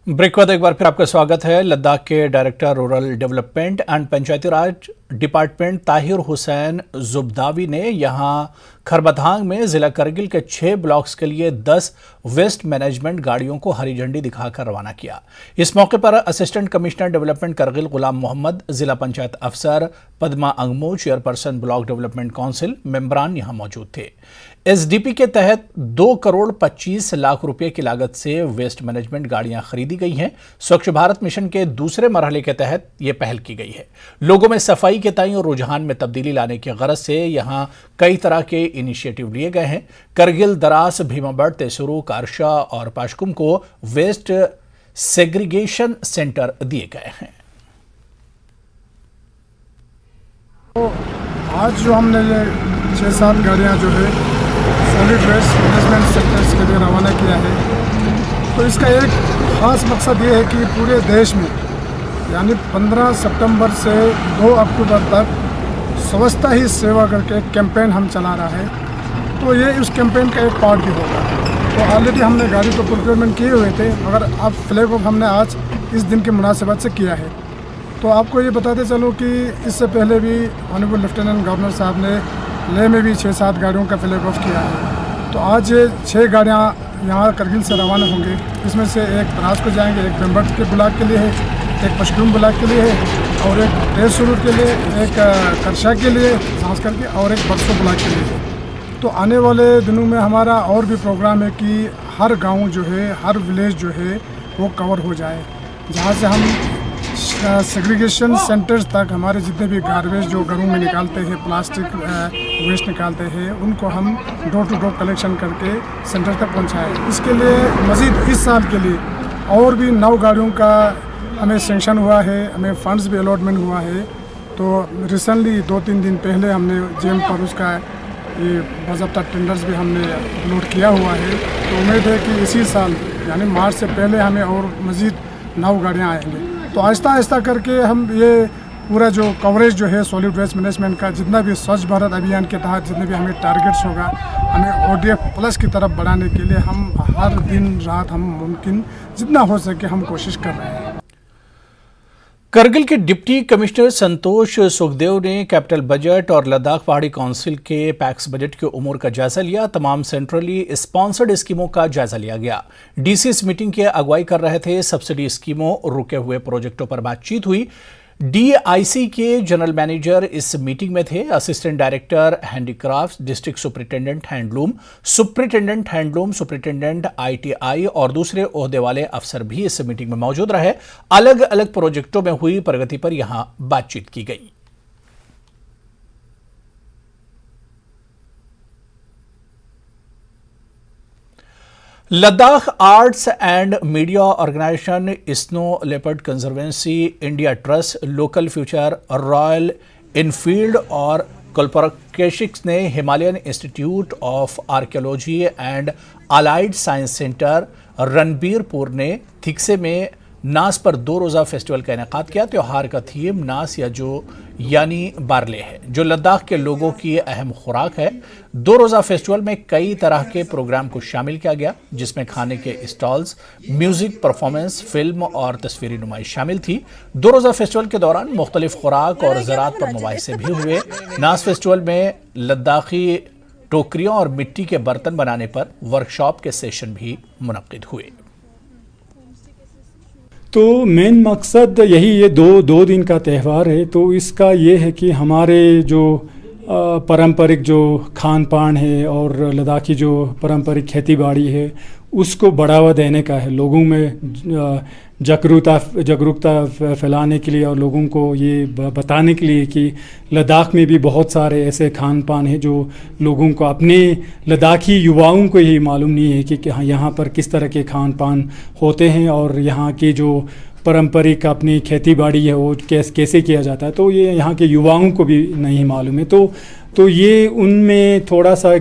Break के बाद एक बार फिर आपका स्वागत है। लद्दाख के director rural development and Panchayati Raj department Tahir Hussain Zubdavi ने यहां खरबथांग में जिला करगिल के 6 ब्लॉक्स के लिए 10 वेस्ट मैनेजमेंट गाड़ियों को हरी झंडी दिखाकर रवाना किया। इस मौके पर assistant commissioner development Kargil Ghulam Mohammad, जिला पंचायत अफसर Padma Angmo, chairperson block development council मेंबरान यहां मौजूद थे। एसडीपी के तहत 2 करोड़ 25 लाख रुपए की लागत से वेस्ट मैनेजमेंट गाड़ियां खरीदी गई हैं। स्वच्छ भारत मिशन के दूसरे मरहले के तहत यह पहल की गई है। लोगों में सफाई के तय और रुझान में तब्दीली लाने की गरज से यहां कई तरह के इनिशिएटिव लिए गए हैं। करगिल, दरास, भीमाबड़, तेसुरु, कारशा और पाशकुम को वेस्ट सेग्रीगेशन सेंटर दिए गए हैं। तो आज जो हमने ये 6-7 गाड़ियाँ जो है सॉलिड वेस्ट मैनेजमेंट सेक्टर्स के लिए रवाना किया है, तो इसका एक ख़ास मकसद ये है कि पूरे देश में यानी 15 सितंबर से 2 अक्टूबर तक स्वच्छता ही सेवा करके एक कैंपेन हम चला रहा है। तो ये उस कैंपेन का एक पार्ट भी होगा। तो ऑलरेडी हमने गाड़ी को प्रोक्योरमेंट किए हुए थे, मगर अब फ्लैग ऑफ हमने आज इस दिन की मुनासिबत से किया है। तो आपको ये बताते चलो कि इससे पहले भी ऑनरेबल लेफ्टिनेंट गवर्नर साहब ने लेह में भी 6-7 गाड़ियों का फ्लैग ऑफ किया है। तो आज ये 6 गाड़ियाँ यहाँ करगिल से रवाना होंगे। इसमें से एक दरास को जाएंगे, एक बेम्बड़ के ब्लॉक के लिए है, एक पशकुम ब्लॉक के लिए है, और एक तेसुरु के लिए, एक करशा के लिए सांस करके, और एक बरसो ब्लॉक के लिए है। तो आने वाले दिनों में हमारा और भी प्रोग्राम है कि हर गाँव जो है, हर विलेज जो है वो कवर हो जाए, जहाँ से हम सेग्रीगेशन सेंटर्स तक हमारे जितने भी गार्बेज जो घरों में निकालते हैं, प्लास्टिक वेस्ट निकालते हैं, उनको हम डोर टू डोर कलेक्शन करके सेंटर तक पहुंचाएं। इसके लिए मज़ीद इस साल के लिए और भी 9 गाड़ियों का हमें सेंक्शन हुआ है, हमें फंड्स भी अलॉटमेंट हुआ है। तो रिसेंटली 2-3 दिन पहले हमने जेम पर उसका ये बाज़ाब्ता टेंडर्स भी हमने अपलोड किया हुआ है। तो उम्मीद है कि इसी साल यानी मार्च से पहले हमें और मज़ीद 9 गाड़ियाँ आएंगी। तो आहिस्ता आहिस्ता करके हम ये पूरा जो कवरेज जो है सॉलिड वेस्ट मैनेजमेंट का, जितना भी स्वच्छ भारत अभियान के तहत जितने भी हमें टारगेट्स होगा, हमें ODF प्लस की तरफ बढ़ाने के लिए हम हर दिन रात हम मुमकिन जितना हो सके हम कोशिश कर रहे हैं। करगिल के डिप्टी कमिश्नर संतोष सुखदेव ने कैपिटल बजट और लद्दाख पहाड़ी काउंसिल के पैक्स बजट के उमूर का जायजा लिया। तमाम सेंट्रली स्पॉन्सर्ड स्कीमों का जायजा लिया गया। डीसी इस मीटिंग की अगुवाई कर रहे थे। सब्सिडी स्कीमों और रुके हुए प्रोजेक्टों पर बातचीत हुई। DIC के जनरल मैनेजर इस मीटिंग में थे। Assistant director handicraft, district superintendent handloom, superintendent ITI और दूसरे ओहदे वाले अफसर भी इस मीटिंग में मौजूद रहे। अलग अलग प्रोजेक्टों में हुई प्रगति पर यहां बातचीत की गई। Ladakh arts and media organisation, snow leopard conservancy, India trust, local future, Royal Enfield और कोलपरकेशिक्स ने Himalayan institute of archaeology and allied science centre Ranbirpur ने थिक्से में नास पर 2 रोज़ा फेस्टिवल का इनेकाद किया। त्योहार का थीम नास या जो यानी बारले है, जो लद्दाख के लोगों की अहम खुराक है। 2 रोज़ा फेस्टिवल में कई तरह के प्रोग्राम को शामिल किया गया, जिसमें खाने के स्टॉल्स, म्यूजिक परफॉर्मेंस, फिल्म और तस्वीरी नुमाइश शामिल थी। 2 रोज़ा फेस्टिवल के दौरान मुख्तलिफ खुराक और ज़राअत पर मुबाहिसे भी हुए। नास फेस्टिवल में लद्दाखी टोकरियों और मिट्टी के बर्तन बनाने पर वर्कशॉप के सेशन भी मुनक्किद हुए। तो मेन मकसद यही, ये दो दिन का त्यौहार है। तो इसका ये है कि हमारे जो पारंपरिक जो खान पान है और लद्दाखी जो पारंपरिक खेती बाड़ी है उसको बढ़ावा देने का है, लोगों में जागरूकता फैलाने के लिए और लोगों को ये बताने के लिए कि लद्दाख में भी बहुत सारे ऐसे खान पान हैं जो लोगों को, अपने लद्दाखी युवाओं को ही मालूम नहीं है कि हाँ यहाँ पर किस तरह के खान पान होते हैं और यहाँ के जो पारंपरिक अपनी खेती बाड़ी है वो कैसे किया जाता है। तो ये यहाँ के युवाओं को भी नहीं मालूम है। तो ये उनमें थोड़ा सा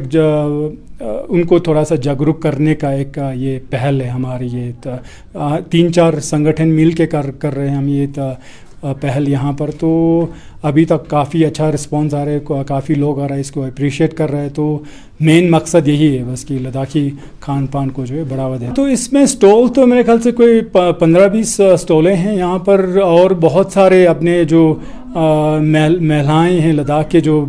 उनको थोड़ा सा जागरूक करने का एक ये पहल है हमारी। ये 3-4 संगठन मिल के कर रहे हैं हम ये पहल यहाँ पर, तो अभी तक काफ़ी अच्छा रिस्पांस आ रहा है, काफ़ी लोग आ रहे हैं, इसको अप्रिशिएट कर रहे हैं। तो मेन मकसद यही है बस कि लद्दाखी खान पान को जो है बढ़ावा दें। तो इसमें स्टॉल तो मेरे ख्याल से कोई 15-20 स्टॉलें हैं यहाँ पर, और बहुत सारे अपने जो महिलाएँ हैं लद्दाख के जो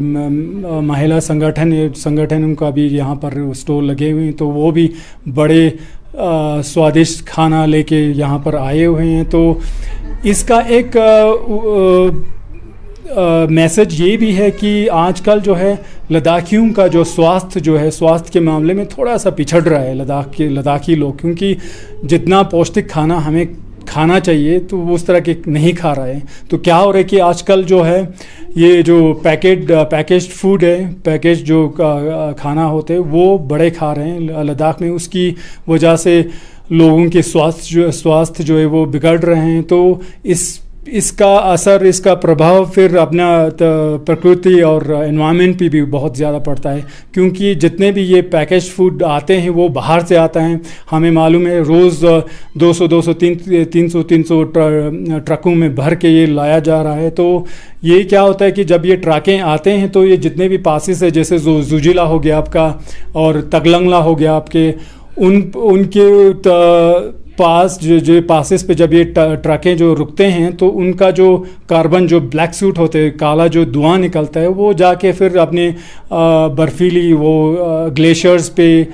महिला संगठन उनका भी यहाँ पर स्टॉल लगे हुए हैं, तो वो भी बड़े स्वादिष्ट खाना लेके यहाँ पर आए हुए हैं। तो इसका एक मैसेज ये भी है कि आजकल जो है लद्दाखियों का जो स्वास्थ्य के मामले में थोड़ा सा पिछड़ रहा है लद्दाखी लोग, क्योंकि जितना पौष्टिक खाना हमें खाना चाहिए तो वो उस तरह के नहीं खा रहे हैं। तो क्या हो रहा है कि आजकल जो है ये जो पैकेज्ड फूड है, पैकेज जो खाना होते हैं वो बड़े खा रहे हैं लद्दाख में। उसकी वजह से लोगों के स्वास्थ्य जो है वो बिगड़ रहे हैं। तो इसका असर, इसका प्रभाव फिर अपना प्रकृति और एनवायरनमेंट पे भी बहुत ज़्यादा पड़ता है, क्योंकि जितने भी ये पैकेज फूड आते हैं वो बाहर से आता हैं। हमें मालूम है रोज़ 200-300 ट्रकों में भर के ये लाया जा रहा है। तो ये क्या होता है कि जब ये ट्रकें आते हैं तो ये जितने भी पासेस है, जैसे जुजिला हो गया आपका और तगलंगला हो गया आपके, उनके पास जो पासेस पे जब ये ट्रकें जो रुकते हैं तो उनका जो कार्बन जो ब्लैक सूट होते हैं, काला जो धुआं निकलता है, वो जाके फिर अपने बर्फीली वो ग्लेशियर्स पे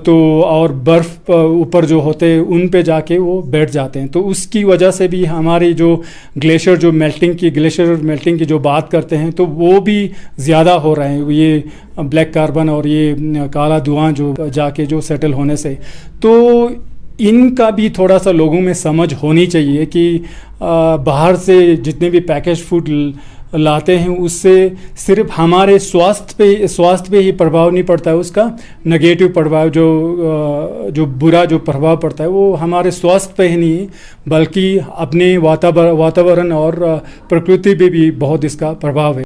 तो और बर्फ़ ऊपर जो होते हैं उन पे जाके वो बैठ जाते हैं। तो उसकी वजह से भी हमारी जो ग्लेशियर मेल्टिंग की जो बात करते हैं तो वो भी ज़्यादा हो रहे हैं, ये ब्लैक कार्बन और ये काला धुआं जो जाके जो सेटल होने से। तो इनका भी थोड़ा सा लोगों में समझ होनी चाहिए कि बाहर से जितने भी पैकेज फूड लाते हैं उससे सिर्फ हमारे स्वास्थ्य पे ही प्रभाव नहीं पड़ता है, उसका नेगेटिव प्रभाव जो बुरा जो प्रभाव पड़ता है वो हमारे स्वास्थ्य पे ही नहीं बल्कि अपने वातावरण और प्रकृति पे भी बहुत इसका प्रभाव है।